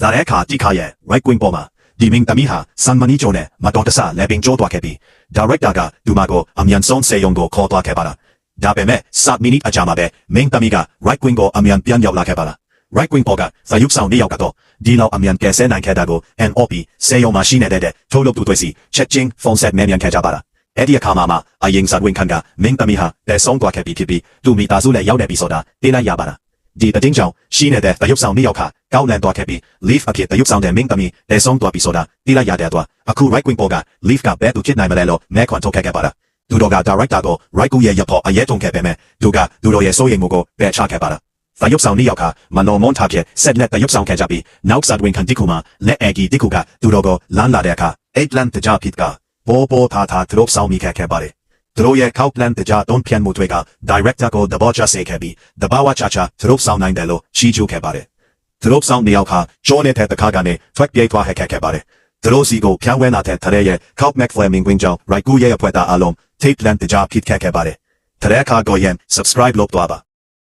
ဒါရဲခါတိခါရဲ့ right wing ပေါ်မှာဒီမင်းတမီဟာဆန်မနီဂျိုနဲ့မတော်တဆလဲပင်ကျိုးသွားခဲ့ပြီး director ကဒူမာကိုအမြန်ဆုံးစေယုံကိုခေါ်သွားခဲ့ပါလားဒါပေမဲ့7မိနစ်အကြာမှာပဲမင်းတမီက right wing ကိုအမြန်ပြန်ရောက်လာခဲ့ပါလား right wing ပေါ်ကသရုပ်ဆောင်2ယောက်ကတော့ဒီလောက်အမြန်ကယ်ဆယ်နိုင်ခဲ့တာကို NOP စေယုံမှာရှိနေတဲ့ထုတ်လုပ်သူတွေစီချက်ချင်းဖုန်းဆက်မြန်မြန်ခဲ့ကြပါလားအဲ့ဒီအခါမှာအရင်စဝင်ခံကမင်းတမီဟာတဲဆုံးသွားခဲ့ပြီးဖြစ်ပြီးသူမိသားစုလည်းရောက်နေပြီဆိုတာသိလိုက်ရပါလားဒီတည်င်းကြောင့်ရှိနေတဲ့သရုပ်ဆောင်2ယောက်ကကောင်းလန်သွားခဲ့ပြီး leave အဖြစ်သရုပ်ဆောင်တဲ့မင်းတမီတဲဆုံးသွားပြီဆိုတာသိလိုက်ရတဲ့အတွက်အခု right wing ပေါ်က leave ကဘယ်သူဖြစ်နိုင်မလဲလို့မဲခွန်ထုတ်ခဲ့ပါလားသူတို့က director ကို right ကိုရဲ့ရဖို့အရေးတုံးခဲ့ပေမဲ့သူကသူတို့ရဲ့စိုးရိမ်မှုကိုပယ်ချခဲ့ပါလားသရုပ်ဆောင်2ယောက်ကမနော်မွန်ထားပြဆက်လက်သရုပ်ဆောင်ခဲ့ကြပြီးနောက်ဆက်ဝင်ခံတိကူမှာလက်အဂီတိကူကသူတို့ကိုလမ်းလာတဲ့အခါ eight land တကြဖြစ်ကပေါ်ထားသူတို့ဆောင်မိခဲ့ပါတယ်သူတို့ရဲ့ cow plan တကြတုံးပြန်မှုတွေက director ကို the boss စေခဲ့ပြီး the bawa cha သူတို့ဆောင်နိုင်တယ်လို့ချီးကျူးခဲ့ပါတယ်သူတို့ဆောင်2ယောက်ကဂျောနေတဲ့တခါကနေ track ပြေးသွားခဲ့ပါတယ်သူတို့စီကိုဖြန်းဝဲလာတဲ့တရဲရဲ့ cow mac flaming wing ကြောင့် right ကိုရဲ့အဖွဲ့သားအလုံး tape plan တကြဖြစ်ခဲ့ပါတယ်တရဲခါကိုရင် subscribe လုပ်သွားပါ